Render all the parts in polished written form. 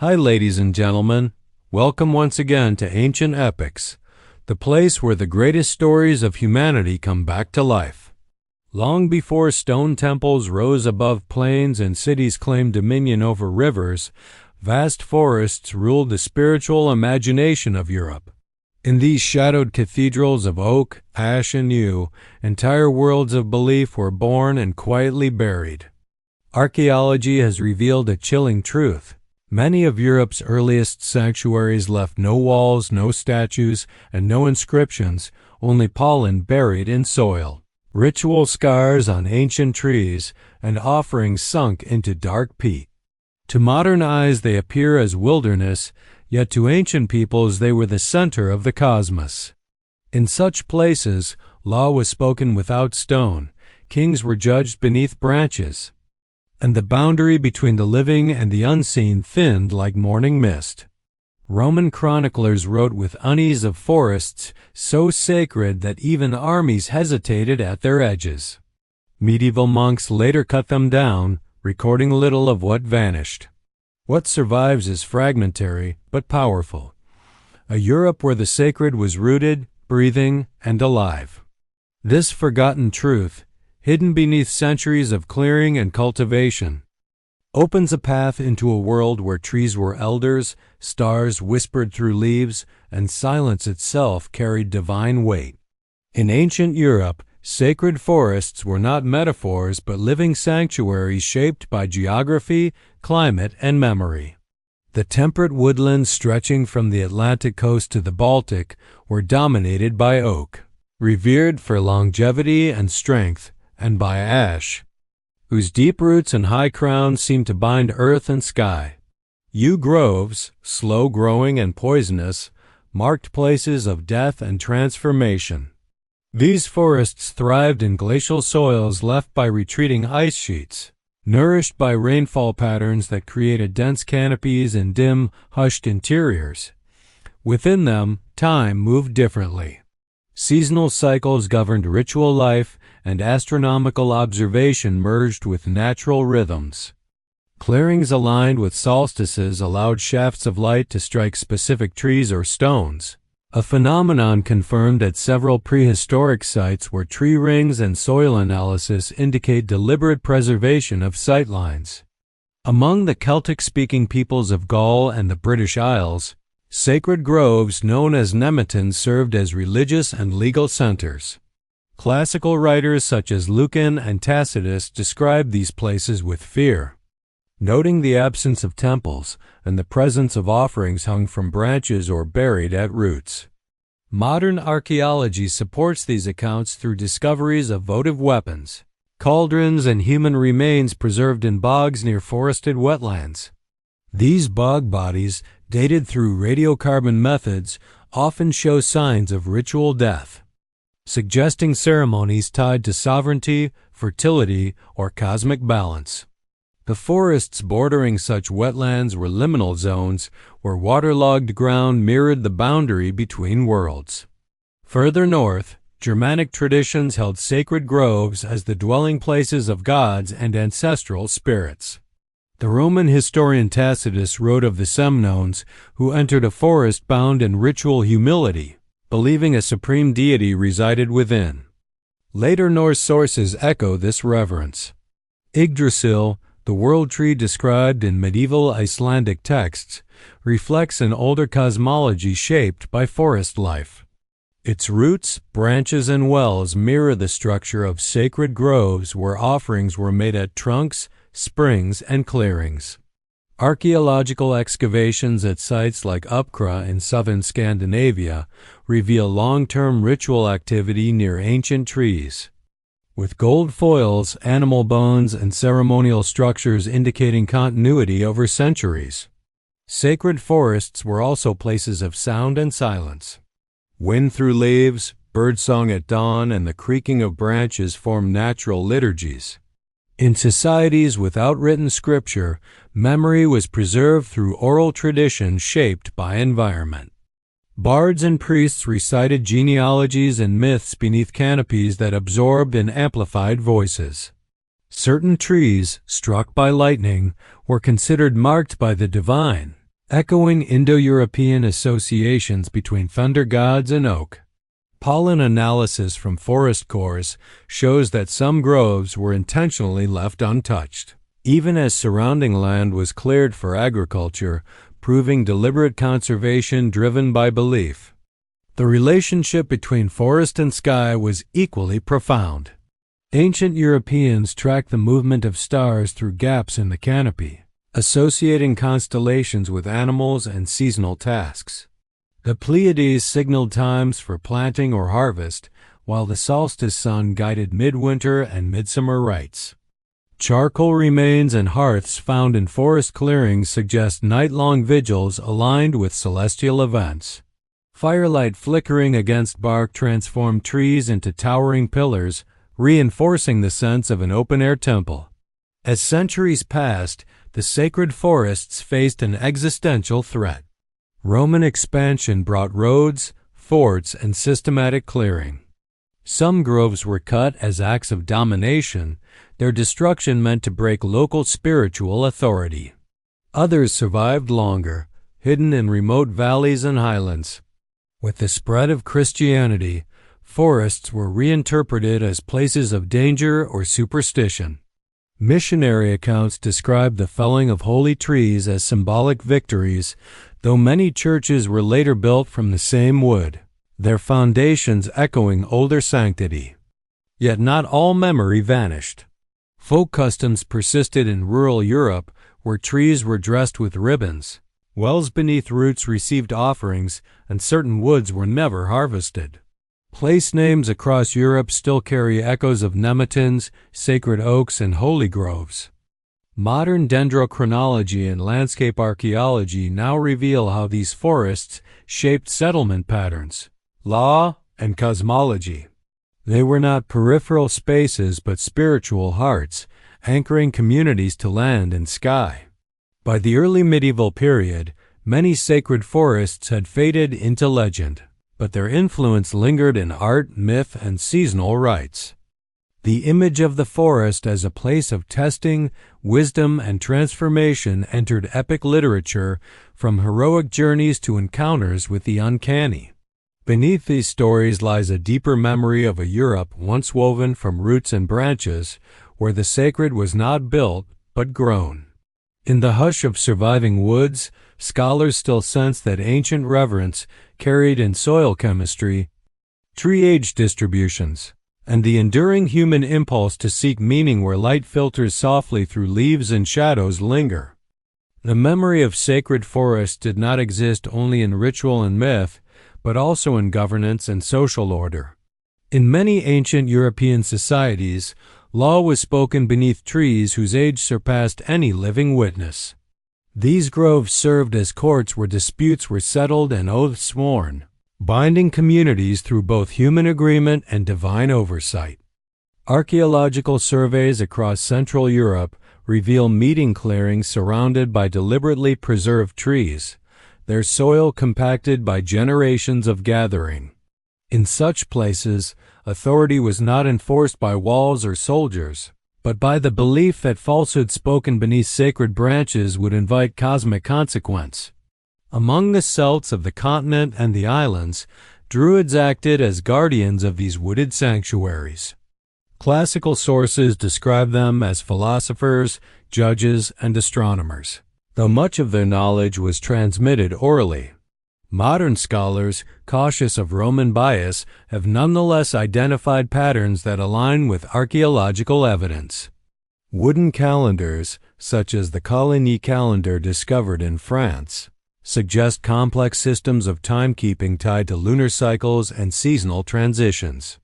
Hi, ladies and gentlemen. Welcome once again to Ancient Epics, the place where the greatest stories of humanity come back to life. Long before stone temples rose above plains and cities claimed dominion over rivers, vast forests ruled the spiritual imagination of Europe. In these shadowed cathedrals of oak, ash, and yew, entire worlds of belief were born and quietly buried. Archaeology has revealed a chilling truth. Many of Europe's earliest sanctuaries left no walls, no statues, and no inscriptions, only pollen buried in soil, ritual scars on ancient trees, and offerings sunk into dark peat. To modern eyes they appear as wilderness, yet to ancient peoples they were the center of the cosmos. In such places, law was spoken without stone, kings were judged beneath branches, and the boundary between the living and the unseen thinned like morning mist. Roman chroniclers wrote with unease of forests so sacred that even armies hesitated at their edges. Medieval monks later cut them down, recording little of what vanished. What survives is fragmentary, but powerful. A Europe where the sacred was rooted, breathing, and alive. This forgotten truth, hidden beneath centuries of clearing and cultivation, opens a path into a world where trees were elders, stars whispered through leaves, and silence itself carried divine weight. In ancient Europe, sacred forests were not metaphors but living sanctuaries shaped by geography, climate, and memory. The temperate woodlands stretching from the Atlantic coast to the Baltic were dominated by oak, revered for longevity and strength, and by ash, whose deep roots and high crowns seemed to bind earth and sky. Yew groves, slow-growing and poisonous, marked places of death and transformation. These forests thrived in glacial soils left by retreating ice sheets, nourished by rainfall patterns that created dense canopies and dim, hushed interiors. Within them, time moved differently. Seasonal cycles governed ritual life, and astronomical observation merged with natural rhythms. Clearings aligned with solstices allowed shafts of light to strike specific trees or stones, a phenomenon confirmed at several prehistoric sites where tree rings and soil analysis indicate deliberate preservation of sightlines. Among the Celtic-speaking peoples of Gaul and the British Isles, sacred groves known as nemetons served as religious and legal centers. Classical writers such as Lucan and Tacitus described these places with fear, noting the absence of temples and the presence of offerings hung from branches or buried at roots. Modern archaeology supports these accounts through discoveries of votive weapons, cauldrons, and human remains preserved in bogs near forested wetlands. These bog bodies, dated through radiocarbon methods, often show signs of ritual death, suggesting ceremonies tied to sovereignty, fertility, or cosmic balance. The forests bordering such wetlands were liminal zones where waterlogged ground mirrored the boundary between worlds. Further north, Germanic traditions held sacred groves as the dwelling places of gods and ancestral spirits. The Roman historian Tacitus wrote of the Semnones, who entered a forest bound in ritual humility, believing a supreme deity resided within. Later Norse sources echo this reverence. Yggdrasil, the world tree described in medieval Icelandic texts, reflects an older cosmology shaped by forest life. Its roots, branches, and wells mirror the structure of sacred groves where offerings were made at trunks, springs, and clearings. Archaeological excavations at sites like Uppsala in southern Scandinavia reveal long-term ritual activity near ancient trees, with gold foils, animal bones, and ceremonial structures indicating continuity over centuries. Sacred forests were also places of sound and silence. Wind through leaves, birdsong at dawn, and the creaking of branches formed natural liturgies. In societies without written scripture, memory was preserved through oral tradition shaped by environment. Bards and priests recited genealogies and myths beneath canopies that absorbed and amplified voices. Certain trees, struck by lightning, were considered marked by the divine, echoing Indo-European associations between thunder gods and oak. Pollen analysis from forest cores shows that some groves were intentionally left untouched, even as surrounding land was cleared for agriculture, proving deliberate conservation driven by belief. The relationship between forest and sky was equally profound. Ancient Europeans tracked the movement of stars through gaps in the canopy, associating constellations with animals and seasonal tasks. The Pleiades signaled times for planting or harvest, while the solstice sun guided midwinter and midsummer rites. Charcoal remains and hearths found in forest clearings suggest night-long vigils aligned with celestial events. Firelight flickering against bark transformed trees into towering pillars, reinforcing the sense of an open-air temple. As centuries passed, the sacred forests faced an existential threat. Roman expansion brought roads, forts, and systematic clearing. Some groves were cut as acts of domination. Their destruction meant to break local spiritual authority. Others survived longer, hidden in remote valleys and highlands. With the spread of Christianity, forests were reinterpreted as places of danger or superstition. Missionary accounts describe the felling of holy trees as symbolic victories, though many churches were later built from the same wood, their foundations echoing older sanctity. Yet not all memory vanished. Folk customs persisted in rural Europe, where trees were dressed with ribbons, wells beneath roots received offerings, and certain woods were never harvested. Place names across Europe still carry echoes of nemetons, sacred oaks, and holy groves. Modern dendrochronology and landscape archaeology now reveal how these forests shaped settlement patterns, law, and cosmology. They were not peripheral spaces but spiritual hearts, anchoring communities to land and sky. By the early medieval period, many sacred forests had faded into legend, but their influence lingered in art, myth, and seasonal rites. The image of the forest as a place of testing, wisdom, and transformation entered epic literature, from heroic journeys to encounters with the uncanny. Beneath these stories lies a deeper memory of a Europe once woven from roots and branches, where the sacred was not built, but grown. In the hush of surviving woods, scholars still sense that ancient reverence carried in soil chemistry, tree age distributions, and the enduring human impulse to seek meaning where light filters softly through leaves and shadows linger. The memory of sacred forests did not exist only in ritual and myth, but also in governance and social order. In many ancient European societies, law was spoken beneath trees whose age surpassed any living witness. These groves served as courts where disputes were settled and oaths sworn, binding communities through both human agreement and divine oversight. Archaeological surveys across Central Europe reveal meeting clearings surrounded by deliberately preserved trees, their soil compacted by generations of gathering. In such places, authority was not enforced by walls or soldiers, but by the belief that falsehood spoken beneath sacred branches would invite cosmic consequence. Among the Celts of the continent and the islands, Druids acted as guardians of these wooded sanctuaries. Classical sources describe them as philosophers, judges, and astronomers, though much of their knowledge was transmitted orally. Modern scholars, cautious of Roman bias, have nonetheless identified patterns that align with archaeological evidence. Wooden calendars, such as the Coligny calendar discovered in France, suggest complex systems of timekeeping tied to lunar cycles and seasonal transitions.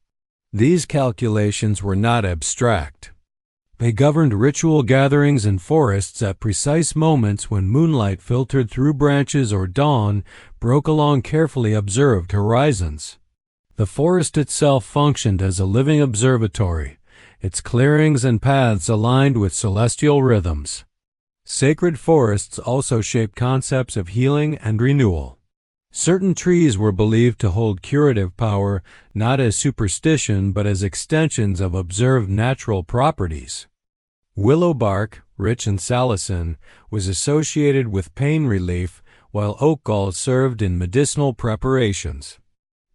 These calculations were not abstract. They governed ritual gatherings in forests at precise moments when moonlight filtered through branches or dawn broke along carefully observed horizons. The forest itself functioned as a living observatory, its clearings and paths aligned with celestial rhythms. Sacred forests also shaped concepts of healing and renewal. Certain trees were believed to hold curative power not as superstition but as extensions of observed natural properties. Willow bark, rich in salicin, was associated with pain relief, while oak galls served in medicinal preparations.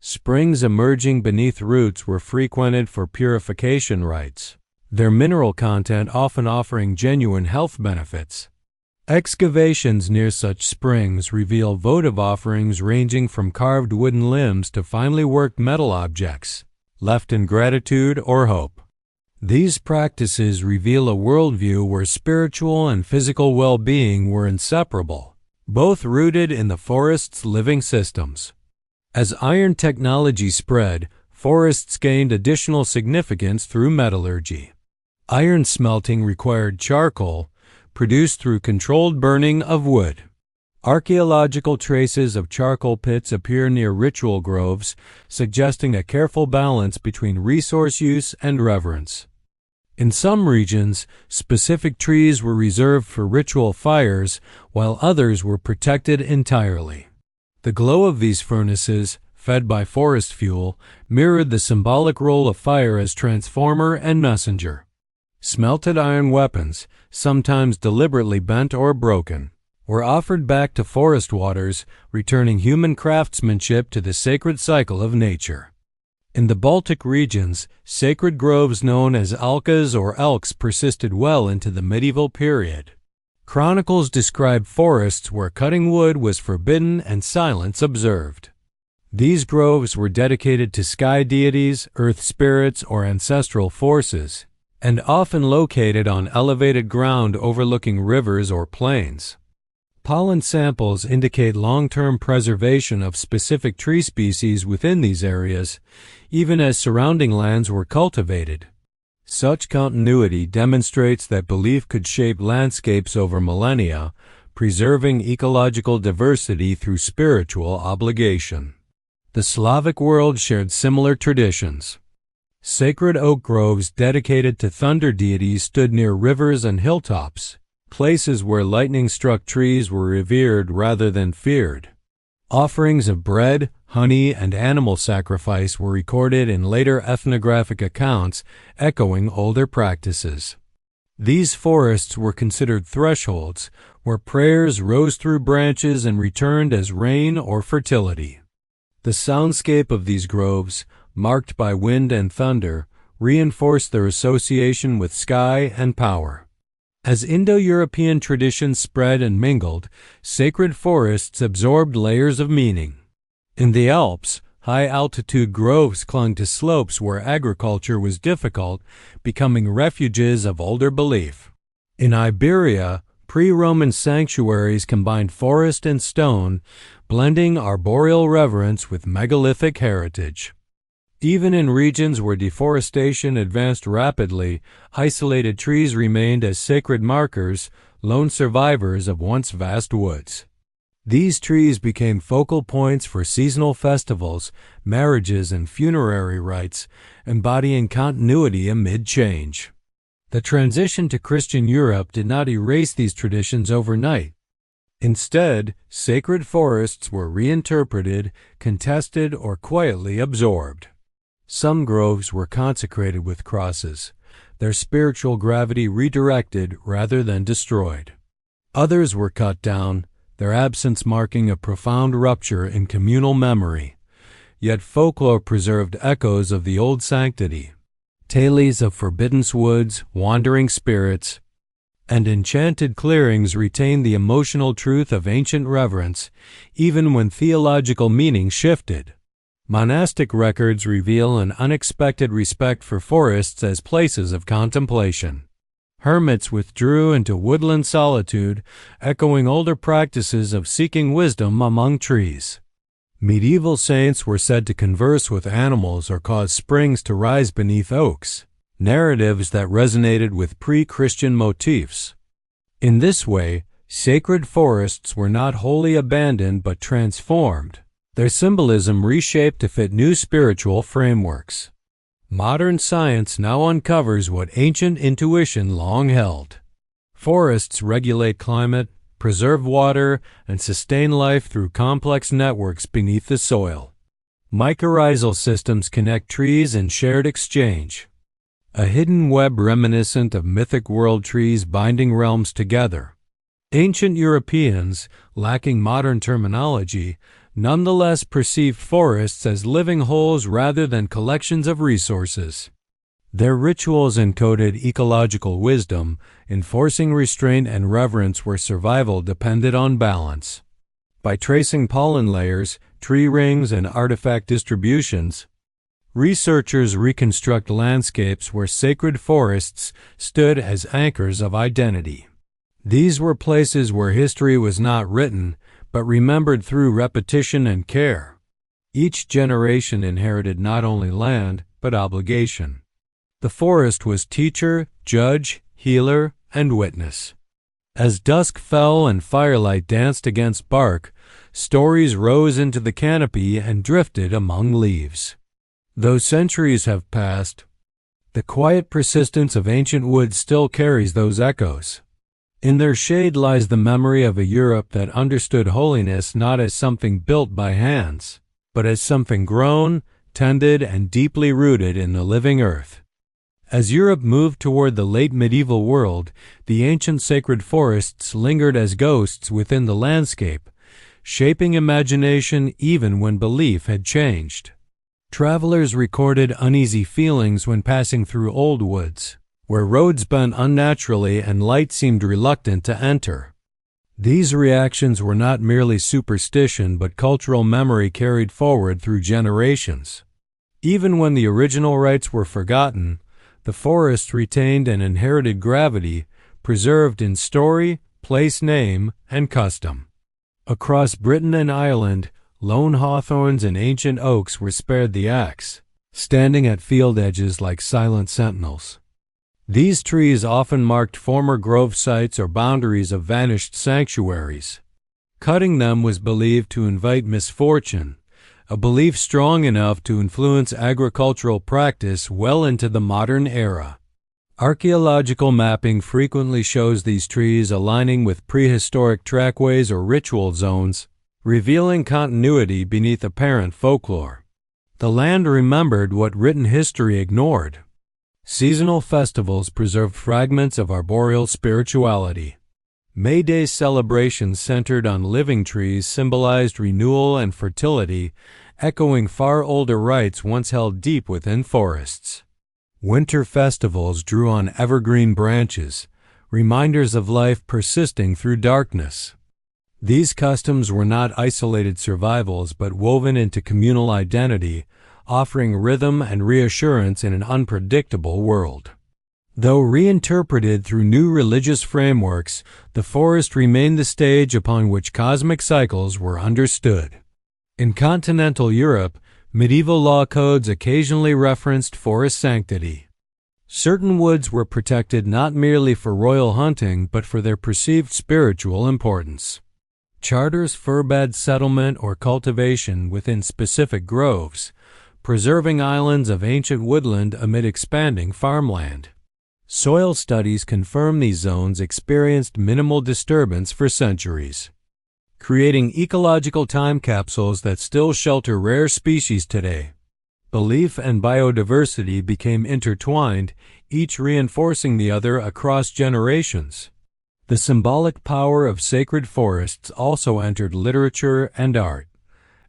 Springs emerging beneath roots were frequented for purification rites, their mineral content often offering genuine health benefits. Excavations near such springs reveal votive offerings ranging from carved wooden limbs to finely worked metal objects, left in gratitude or hope. These practices reveal a worldview where spiritual and physical well-being were inseparable, both rooted in the forest's living systems. As iron technology spread, forests gained additional significance through metallurgy. Iron smelting required charcoal, produced through controlled burning of wood. Archaeological traces of charcoal pits appear near ritual groves, suggesting a careful balance between resource use and reverence. In some regions, specific trees were reserved for ritual fires, while others were protected entirely. The glow of these furnaces, fed by forest fuel, mirrored the symbolic role of fire as transformer and messenger. Smelted iron weapons, sometimes deliberately bent or broken, were offered back to forest waters, returning human craftsmanship to the sacred cycle of nature. In the Baltic regions, sacred groves known as alkas or elks persisted well into the medieval period. Chronicles describe forests where cutting wood was forbidden and silence observed. These groves were dedicated to sky deities, earth spirits, or ancestral forces, and often located on elevated ground overlooking rivers or plains. Pollen samples indicate long-term preservation of specific tree species within these areas, even as surrounding lands were cultivated. Such continuity demonstrates that belief could shape landscapes over millennia, preserving ecological diversity through spiritual obligation. The Slavic world shared similar traditions. Sacred oak groves dedicated to thunder deities stood near rivers and hilltops, places where lightning-struck trees were revered rather than feared. Offerings of bread, honey, and animal sacrifice were recorded in later ethnographic accounts, echoing older practices. These forests were considered thresholds, where prayers rose through branches and returned as rain or fertility. The soundscape of these groves, marked by wind and thunder, reinforced their association with sky and power. As Indo-European traditions spread and mingled, sacred forests absorbed layers of meaning. In the Alps, high-altitude groves clung to slopes where agriculture was difficult, becoming refuges of older belief. In Iberia, pre-Roman sanctuaries combined forest and stone, blending arboreal reverence with megalithic heritage. Even in regions where deforestation advanced rapidly, isolated trees remained as sacred markers, lone survivors of once vast woods. These trees became focal points for seasonal festivals, marriages, and funerary rites, embodying continuity amid change. The transition to Christian Europe did not erase these traditions overnight. Instead, sacred forests were reinterpreted, contested, or quietly absorbed. Some groves were consecrated with crosses, their spiritual gravity redirected rather than destroyed. Others were cut down, their absence marking a profound rupture in communal memory. Yet folklore preserved echoes of the old sanctity, tales of forbidden woods, wandering spirits, and enchanted clearings retained the emotional truth of ancient reverence, even when theological meaning shifted. Monastic records reveal an unexpected respect for forests as places of contemplation. Hermits withdrew into woodland solitude, echoing older practices of seeking wisdom among trees. Medieval saints were said to converse with animals or cause springs to rise beneath oaks, narratives that resonated with pre-Christian motifs. In this way, sacred forests were not wholly abandoned but transformed, their symbolism reshaped to fit new spiritual frameworks. Modern science now uncovers what ancient intuition long held. Forests regulate climate, preserve water, and sustain life through complex networks beneath the soil. Mycorrhizal systems connect trees in shared exchange, a hidden web reminiscent of mythic world trees binding realms together. Ancient Europeans, lacking modern terminology, nonetheless perceived forests as living wholes rather than collections of resources. Their rituals encoded ecological wisdom, enforcing restraint and reverence where survival depended on balance. By tracing pollen layers, tree rings, and artifact distributions, researchers reconstruct landscapes where sacred forests stood as anchors of identity. These were places where history was not written, but remembered through repetition and care. Each generation inherited not only land, but obligation. The forest was teacher, judge, healer, and witness. As dusk fell and firelight danced against bark, stories rose into the canopy and drifted among leaves. Though centuries have passed, the quiet persistence of ancient woods still carries those echoes. In their shade lies the memory of a Europe that understood holiness not as something built by hands, but as something grown, tended, and deeply rooted in the living earth. As Europe moved toward the late medieval world, the ancient sacred forests lingered as ghosts within the landscape, shaping imagination even when belief had changed. Travelers recorded uneasy feelings when passing through old woods, where roads bent unnaturally and light seemed reluctant to enter. These reactions were not merely superstition but cultural memory carried forward through generations. Even when the original rites were forgotten, the forest retained an inherited gravity preserved in story, place name, and custom. Across Britain and Ireland, lone hawthorns and ancient oaks were spared the axe, standing at field edges like silent sentinels. These trees often marked former grove sites or boundaries of vanished sanctuaries. Cutting them was believed to invite misfortune, a belief strong enough to influence agricultural practice well into the modern era. Archaeological mapping frequently shows these trees aligning with prehistoric trackways or ritual zones, revealing continuity beneath apparent folklore. The land remembered what written history ignored. Seasonal festivals preserved fragments of arboreal spirituality. May Day celebrations centered on living trees symbolized renewal and fertility, echoing far older rites once held deep within forests. Winter festivals drew on evergreen branches, reminders of life persisting through darkness. These customs were not isolated survivals but woven into communal identity, offering rhythm and reassurance in an unpredictable world. Though reinterpreted through new religious frameworks, the forest remained the stage upon which cosmic cycles were understood. In continental Europe, medieval law codes occasionally referenced forest sanctity. Certain woods were protected not merely for royal hunting but for their perceived spiritual importance. Charters forbade settlement or cultivation within specific groves, preserving islands of ancient woodland amid expanding farmland. Soil studies confirm these zones experienced minimal disturbance for centuries, creating ecological time capsules that still shelter rare species today. Belief and biodiversity became intertwined, each reinforcing the other across generations. The symbolic power of sacred forests also entered literature and art.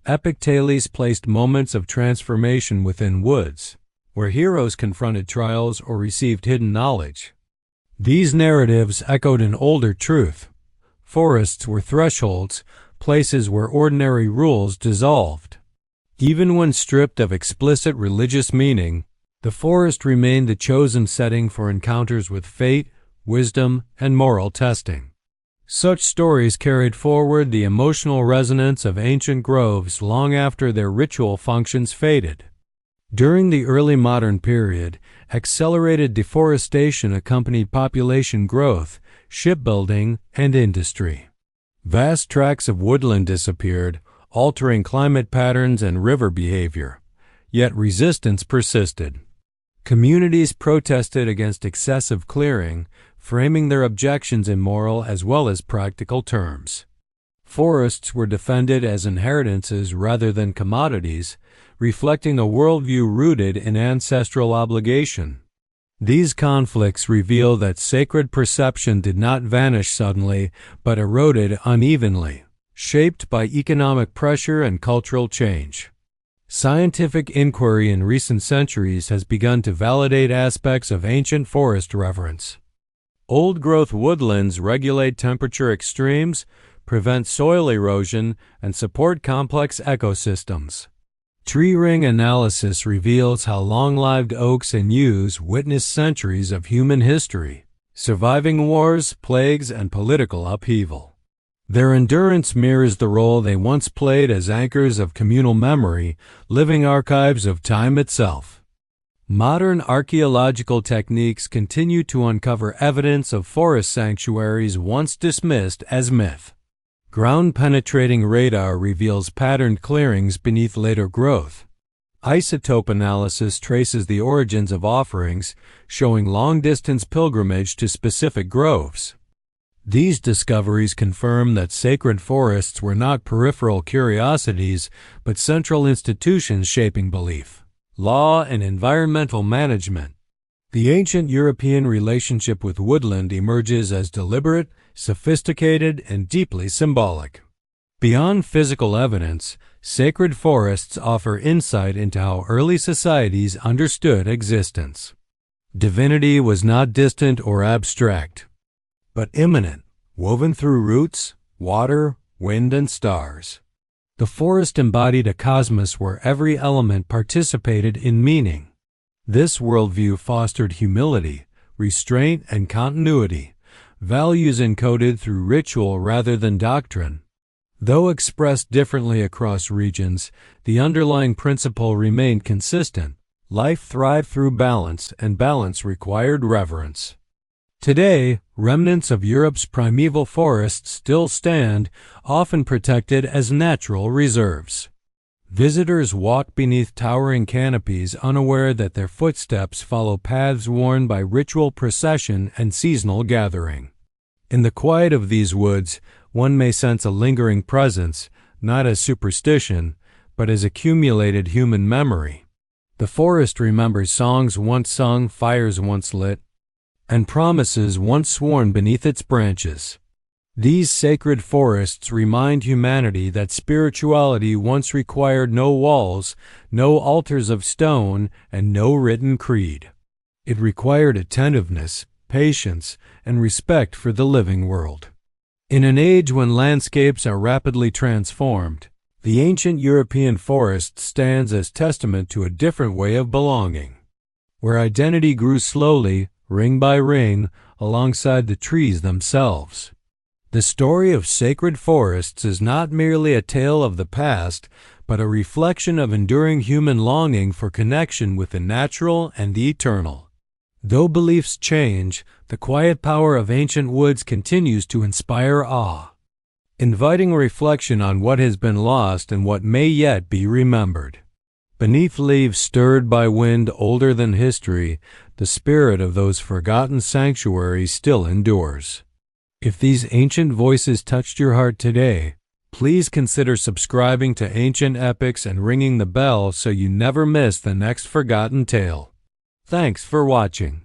Epic tales placed moments of transformation within woods, where heroes confronted trials or received hidden knowledge. These narratives echoed an older truth. Forests were thresholds, places where ordinary rules dissolved. Even when stripped of explicit religious meaning, the forest remained the chosen setting for encounters with fate, wisdom, and moral testing. Such stories carried forward the emotional resonance of ancient groves long after their ritual functions faded. During the early modern period, accelerated deforestation accompanied population growth, shipbuilding, and industry. Vast tracts of woodland disappeared, altering climate patterns and river behavior. Yet resistance persisted. Communities protested against excessive clearing, framing their objections in moral as well as practical terms. Forests were defended as inheritances rather than commodities, reflecting a worldview rooted in ancestral obligation. These conflicts reveal that sacred perception did not vanish suddenly, but eroded unevenly, shaped by economic pressure and cultural change. Scientific inquiry in recent centuries has begun to validate aspects of ancient forest reverence. Old-growth woodlands regulate temperature extremes, prevent soil erosion, and support complex ecosystems. Tree ring analysis reveals how long-lived oaks and yews witnessed centuries of human history, surviving wars, plagues, and political upheaval. Their endurance mirrors the role they once played as anchors of communal memory, living archives of time itself. Modern archaeological techniques continue to uncover evidence of forest sanctuaries once dismissed as myth. Ground-penetrating radar reveals patterned clearings beneath later growth. Isotope analysis traces the origins of offerings, showing long-distance pilgrimage to specific groves. These discoveries confirm that sacred forests were not peripheral curiosities, but central institutions shaping belief, law, and environmental management. The ancient European relationship with woodland emerges as deliberate, sophisticated, and deeply symbolic. Beyond physical evidence, sacred forests offer insight into how early societies understood existence. Divinity was not distant or abstract, but immanent, woven through roots, water, wind, and stars. The forest embodied a cosmos where every element participated in meaning. This worldview fostered humility, restraint, and continuity, values encoded through ritual rather than doctrine. Though expressed differently across regions, the underlying principle remained consistent. Life thrived through balance, and balance required reverence. Today, remnants of Europe's primeval forests still stand, often protected as natural reserves. Visitors walk beneath towering canopies, unaware that their footsteps follow paths worn by ritual procession and seasonal gathering. In the quiet of these woods, one may sense a lingering presence, not as superstition, but as accumulated human memory. The forest remembers songs once sung, fires once lit, and promises once sworn beneath its branches. These sacred forests remind humanity that spirituality once required no walls, no altars of stone, and no written creed. It required attentiveness, patience, and respect for the living world. In an age when landscapes are rapidly transformed, the ancient European forest stands as testament to a different way of belonging, where identity grew slowly, ring by ring, alongside the trees themselves. The story of sacred forests is not merely a tale of the past, but a reflection of enduring human longing for connection with the natural and the eternal. Though beliefs change, the quiet power of ancient woods continues to inspire awe, inviting reflection on what has been lost and what may yet be remembered. Beneath leaves stirred by wind older than history, the spirit of those forgotten sanctuaries still endures. If these ancient voices touched your heart today, please consider subscribing to Ancient Epics and ringing the bell so you never miss the next forgotten tale. Thanks for watching.